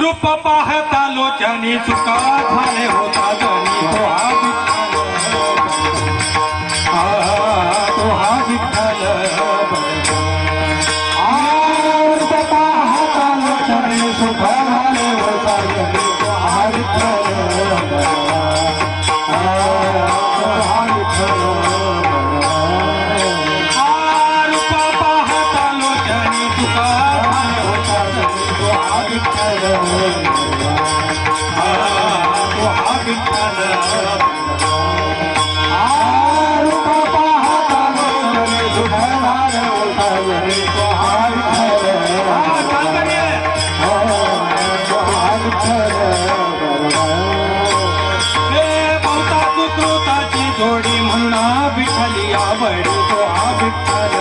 रूप पाहता लोचनी चुका झाले होता जनी तो हा विठ्ठल तो हा विठ्ठल रूप पाहता लोचनी चुका झाले होता जनी तो हा विठ्ठल तो हा विठ्ठल रूप पाहता लोचनी चुका झाले होता जनी तो हा विठ्ठल जोडी म्हणा विठ्ठली आवडी तो हा विठ्ठल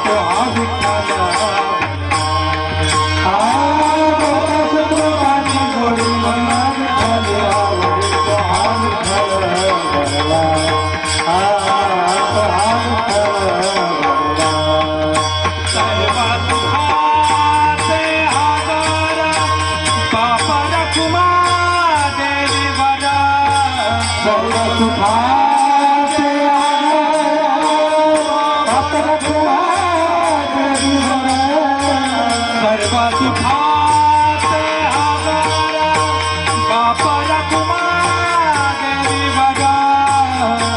तो हा विठ्ठल जोडी म्हणा विठ्ठली आवडी तो हा विठ्ठल तो हा सर्वा सुखाचे आधार बापा रखुमा देवी वरा सर्व सुखाचे सर्व सुखाचे बाप रखुमा देवी वरा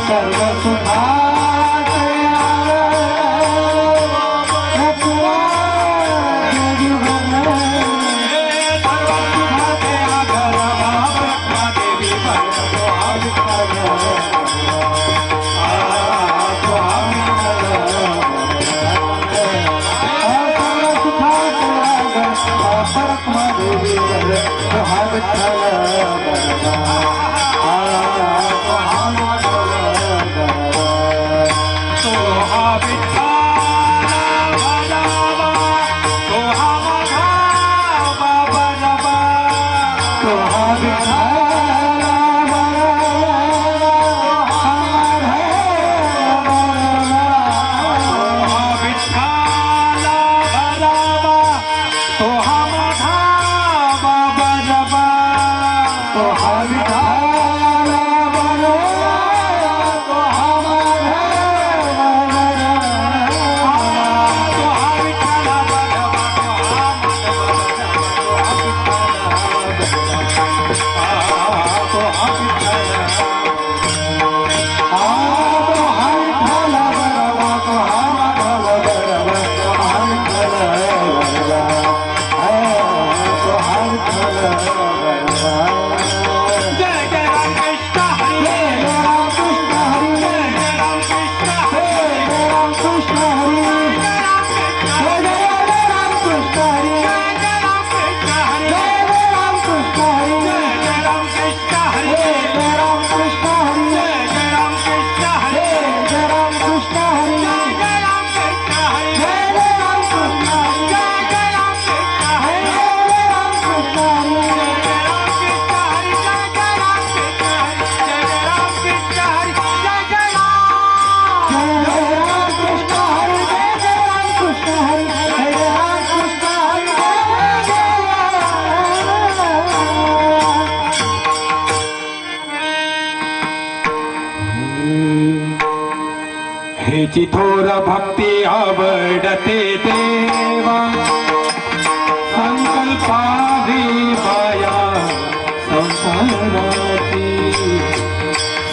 सर्व सुखाचे देवी वरा सर्व सुखाचे आगर बाप रखुमा देवी वरा तो हा विठ्ठल तो हा विठ्ठल सर्व सुखाचे आगर बाप रखुमा देवी वरा तो हा विठ्ठल हेची थोर भक्ती आवडते देवा संकल्पावी माया संसाराची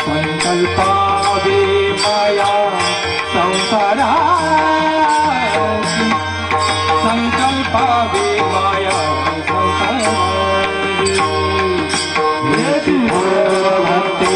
संकल्पावी माया संसाराची संकल्पावी माया संसाराची हेची थोर भक्ती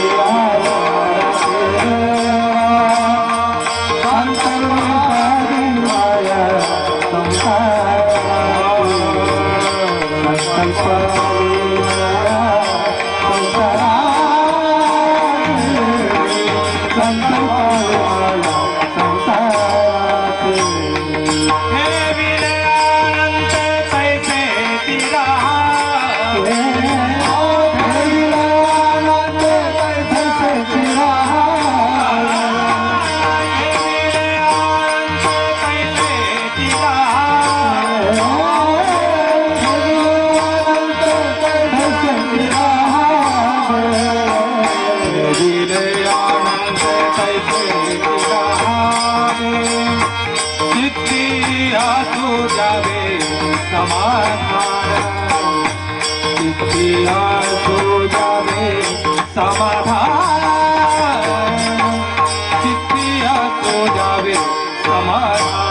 जावे समाधान चित्ती असो जावे समाधान चित्ती असो जावे समाधान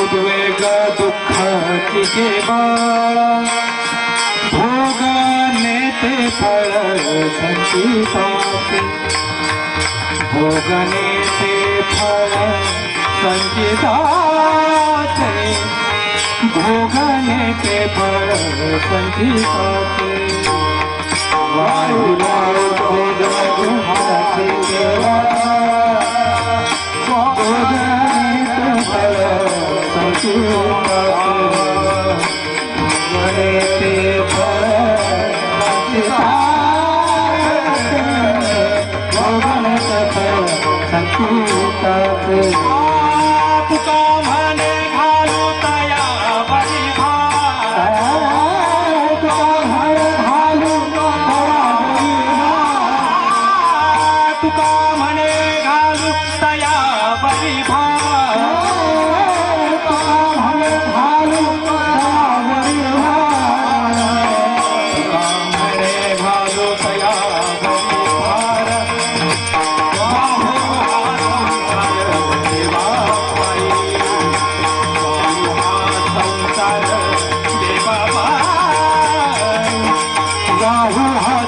उद्वेग दुःख तिचे भोगने ते फळ संचिताचे भोगने ते फळ संचिताचे भोगने ते फळ संचिताचे वायुला उद्वेग दुःखाचे देवा तुका म्हणे घालू तया बरी तुका म्हणे घालू तुका म्हणे घालू तया बरी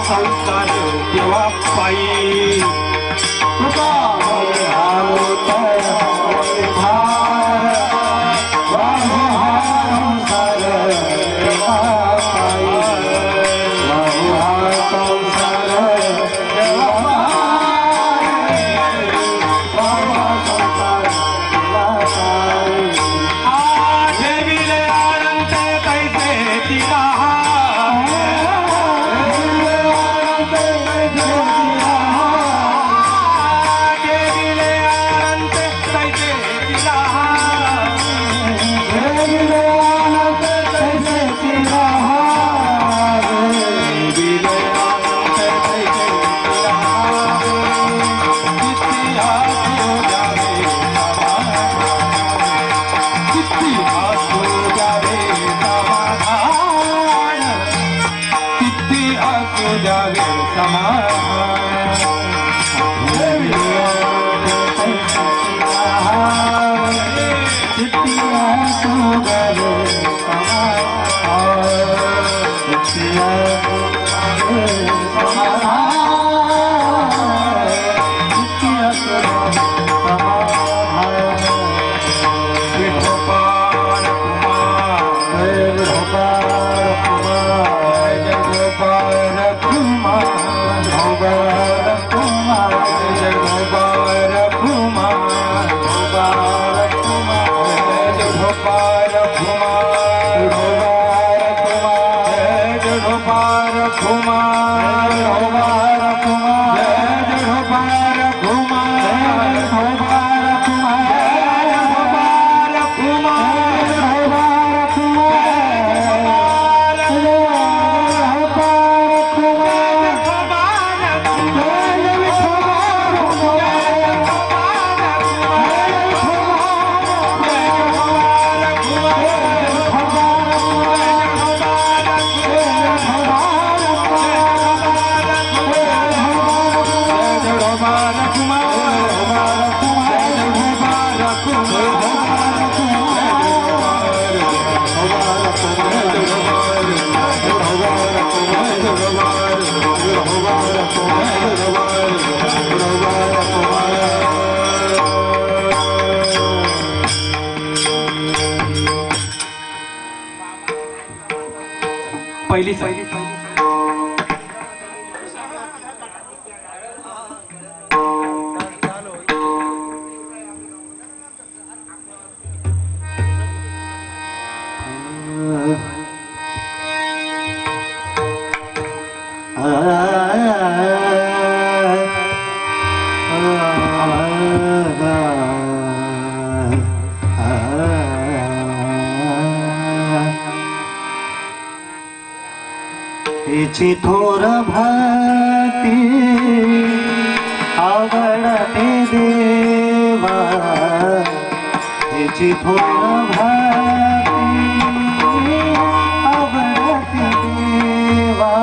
संसार देवा पायी तुका पहिली Ah हिची थोर भक्ती आवडते देवा, हिची थोर भक्ती आवडते देवा,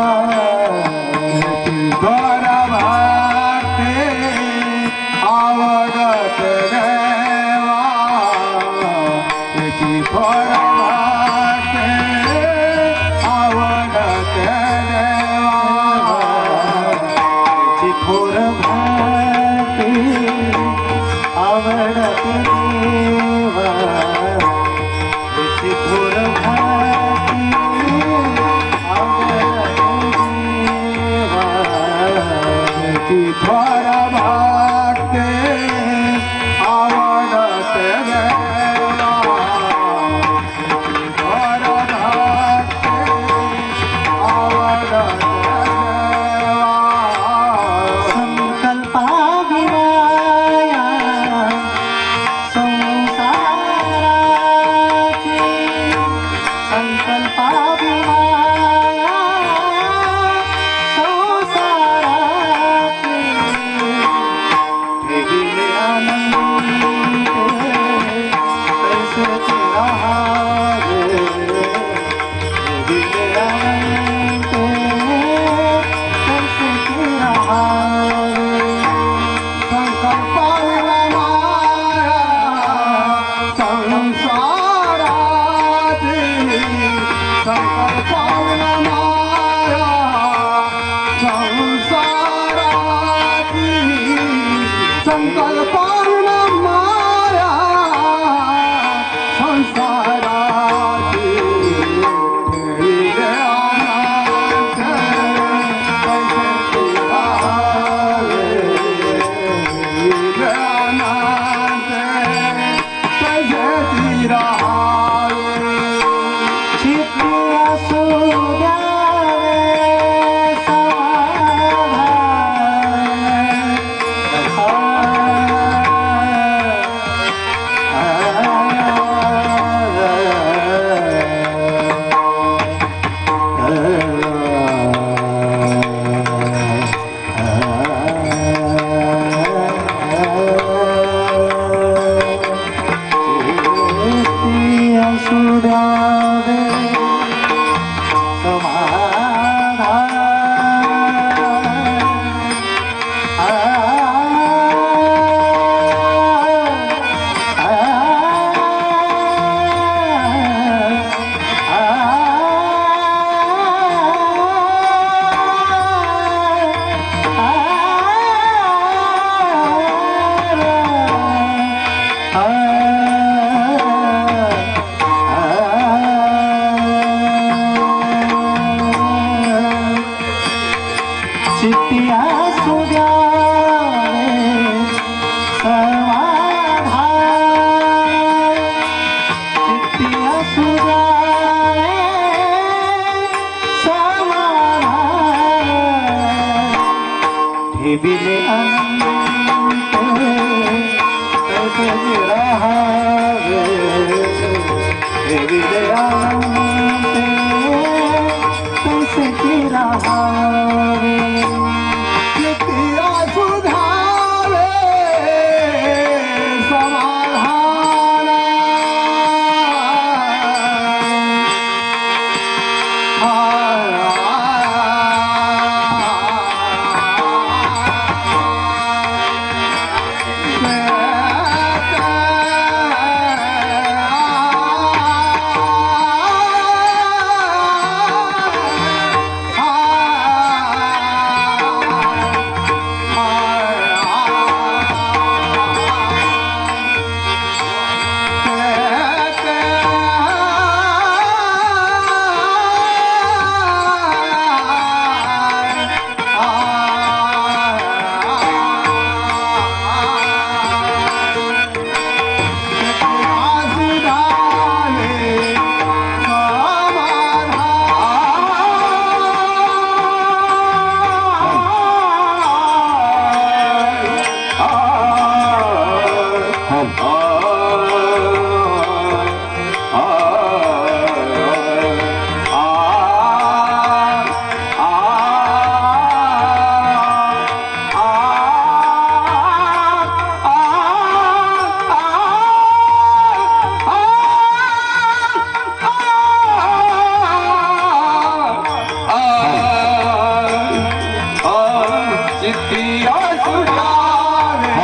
थोर भक्ती आवडत देवा, त्याची थोर भक्ती आवडत देवा, हिची थोर भक्ती आवडते देवा, हिची थोर भक्ती आवडते देवा, त्याची थोर भक्ती आवडत देवा, थोर भक्ती आवडत देवा. संकल्पाविनाया संसाराची, संकल्पाविनाया संसाराची, ठेविले अनंत कैसे राहावे, ठेविले अनंत कैसे राहावे. संकल्पाला माया संसाराची, संकल्पाला माया संसाराची, संकल्पाला माया संसाराची, ठेविले अनंत कैसे राहावे, ठेविले अनंत कैसे राहावे. चित्ती असू द्यावे चित्ती असू द्यावे समाधान, चित्ती असू द्यावे समाधान, ठेविले अनंत कैसे राहावे, ठेविले अनंत कैसे राहावे. किती असुधावे समाधान, चित्ती असू द्यावे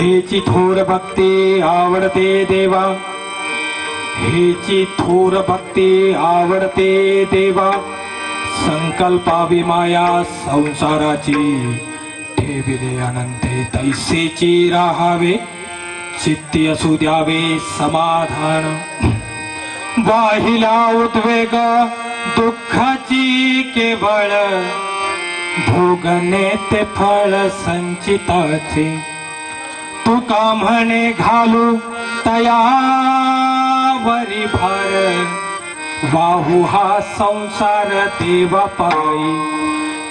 हेची थोर भक्ती आवडते देवा, हेची थोर भक्ती आवडते देवा, संकल्पावी माया संसाराची, ठेविले अनंते तैसेची राहावे, चित्ती असू द्यावे समाधान. वाहिला उद्वेग दुःखाची केवळ, भोगणे ते फळ संचिताचे. तुका म्हणे घालू तयावरी भार, वाहू हा संसार देवा पायी.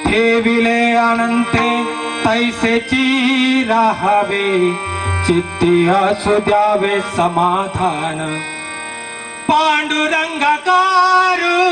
ठेविले अनंते तैसेची राहावे, चित्ती असू द्यावे समाधान. पांडुरंगाकारू